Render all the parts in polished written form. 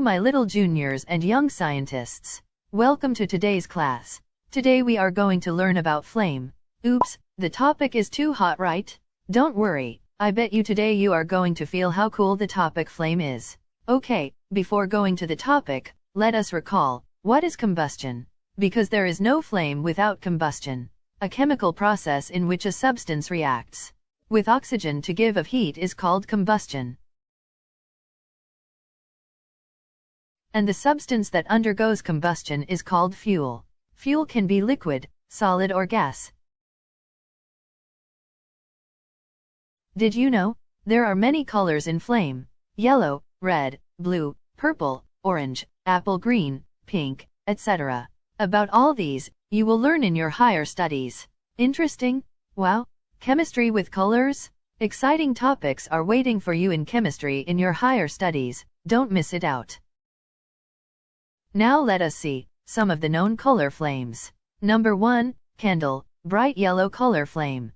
my little juniors and young scientists. Welcome to today's class. Today we are going to learn about flame. Oops, the topic is too hot, right? Don't worry, I bet you today you are going to feel how cool the topic flame is. Okay, before going to the topic, let us recall, what is combustion? Because there is no flame without combustion. A chemical process in which a substance reacts with oxygen to give off heat is called combustion. And the substance that undergoes combustion is called fuel. Fuel can be liquid, solid or gas. Did you know? There are many colors in flame: yellow, red, blue, purple, orange, apple green, pink, etc. About all these, you will learn in your higher studies. Interesting? Wow! Chemistry with colors? Exciting topics are waiting for you in chemistry in your higher studies, don't miss it out. Now let us see some of the known color flames. Number 1, candle, bright yellow color flame.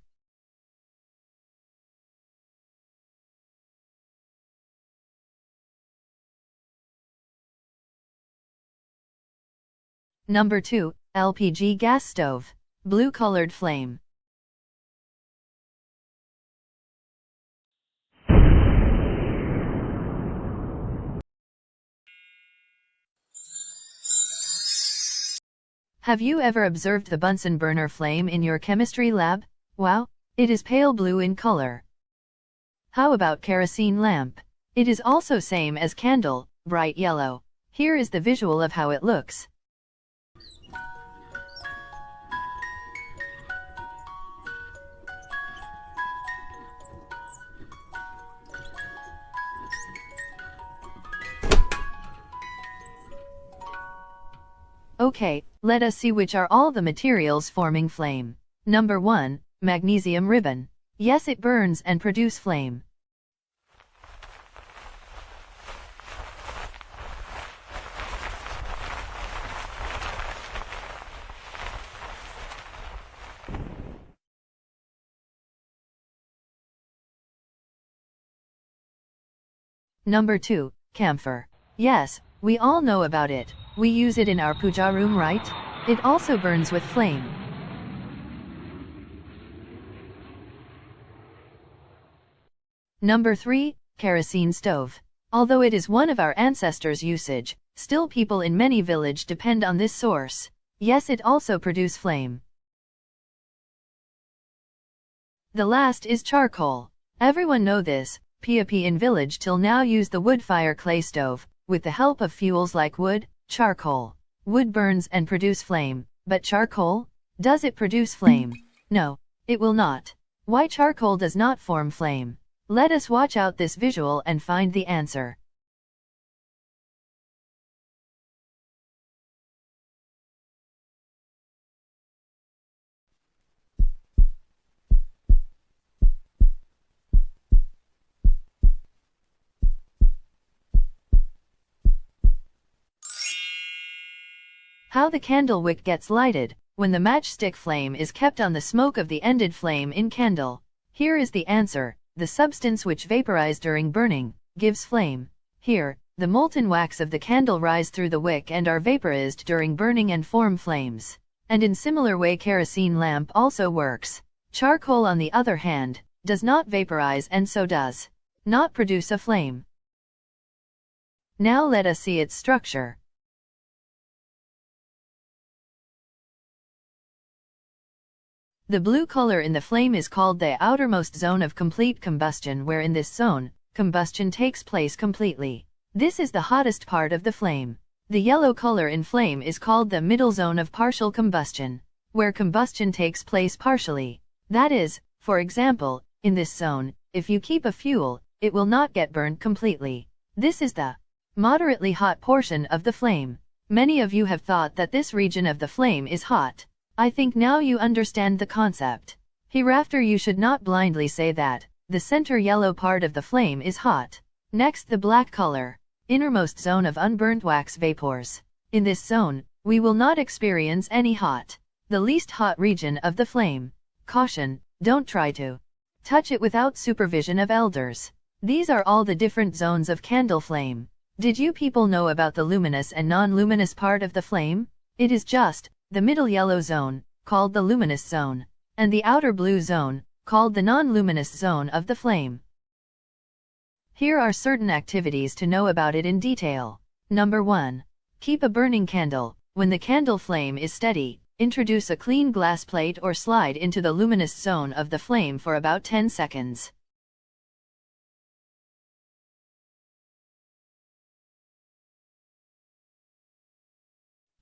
Number 2, LPG gas stove, blue colored flame. Have you ever observed the Bunsen burner flame in your chemistry lab? Wow, it is pale blue in color. How about kerosene lamp? It is also same as candle, bright yellow. Here is the visual of how it looks. Okay, let us see which are all the materials forming flame. Number 1, magnesium ribbon. Yes, it burns and produce flame. Number 2, camphor. Yes, we all know about it. We use it in our puja room, right? It also burns with flame. Number 3, kerosene stove. Although it is one of our ancestors' usage, still people in many villages depend on this source. Yes, it also produce flame. The last is charcoal. Everyone know this. People in village till now use the wood fire clay stove, with the help of fuels like wood, charcoal. Wood burns and produce flame, but charcoal? Does it produce flame? No, it will not. Why charcoal does not form flame? Let us watch out this visual and find the answer. How the candle wick gets lighted, when the matchstick flame is kept on the smoke of the ended flame in candle. Here is the answer: the substance which vaporize during burning, gives flame. Here, the molten wax of the candle rise through the wick and are vaporized during burning and form flames. And in similar way kerosene lamp also works. Charcoal on the other hand, does not vaporize and so does not produce a flame. Now let us see its structure. The blue color in the flame is called the outermost zone of complete combustion, where in this zone, combustion takes place completely. This is the hottest part of the flame. The yellow color in flame is called the middle zone of partial combustion, where combustion takes place partially. That is, for example, in this zone, if you keep a fuel, it will not get burned completely. This is the moderately hot portion of the flame. Many of you have thought that this region of the flame is hot. I think now you understand the concept. Hereafter you should not blindly say that the center yellow part of the flame is hot. Next, the black color, innermost zone of unburnt wax vapors. In this zone, we will not experience any hot, the least hot region of the flame. Caution, don't try to touch it without supervision of elders. These are all the different zones of candle flame. Did you people know about the luminous and non-luminous part of the flame? It is just the middle yellow zone, called the luminous zone, and the outer blue zone, called the non-luminous zone of the flame. Here are certain activities to know about it in detail. Number 1. Keep a burning candle. When the candle flame is steady, introduce a clean glass plate or slide into the luminous zone of the flame for about 10 seconds.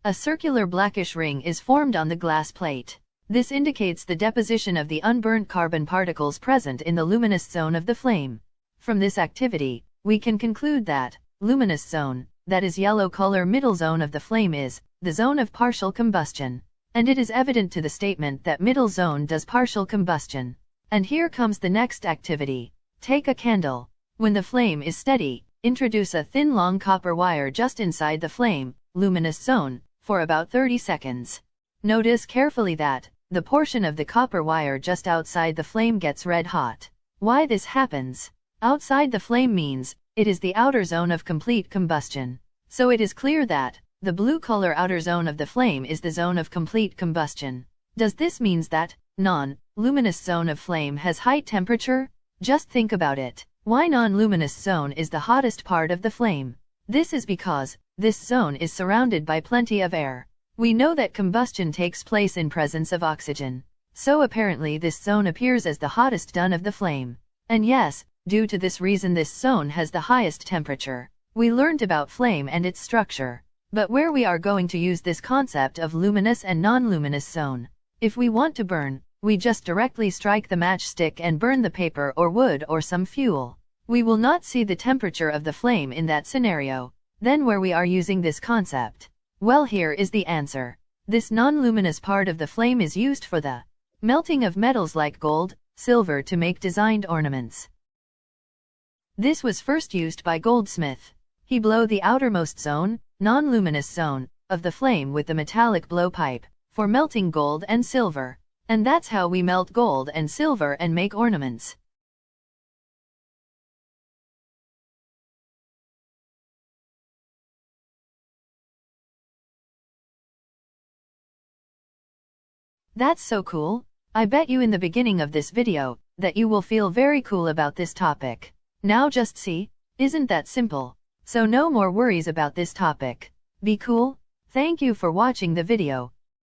A circular blackish ring is formed on the glass plate. This indicates the deposition of the unburnt carbon particles present in the luminous zone of the flame. From this activity, we can conclude that luminous zone, that is yellow color middle zone of the flame, is the zone of partial combustion. And it is evident to the statement that middle zone does partial combustion. And here comes the next activity. Take a candle. When the flame is steady, introduce a thin long copper wire just inside the flame, luminous zone, for about 30 seconds. Notice carefully that the portion of the copper wire just outside the flame gets red hot. Why this happens? Outside the flame means it is the outer zone of complete combustion. So it is clear that the blue color outer zone of the flame is the zone of complete combustion. Does this means that non-luminous zone of flame has high temperature? Just think about it. Why non-luminous zone is the hottest part of the flame? This is because this zone is surrounded by plenty of air. We know that combustion takes place in presence of oxygen. So apparently this zone appears as the hottest zone of the flame. And yes, due to this reason this zone has the highest temperature. We learned about flame and its structure. But where we are going to use this concept of luminous and non-luminous zone? If we want to burn, we just directly strike the matchstick and burn the paper or wood or some fuel. We will not see the temperature of the flame in that scenario. Then where we are using this concept? Well, here is the answer. This non-luminous part of the flame is used for the melting of metals like gold, silver to make designed ornaments. This was first used by goldsmith. He blow the outermost zone, non-luminous zone, of the flame with the metallic blowpipe, for melting gold and silver. And that's how we melt gold and silver and make ornaments. That's so cool. I bet you in the beginning of this video, that you will feel very cool about this topic. Now just see, isn't that simple? So no more worries about this topic. Be cool. Thank you for watching the video.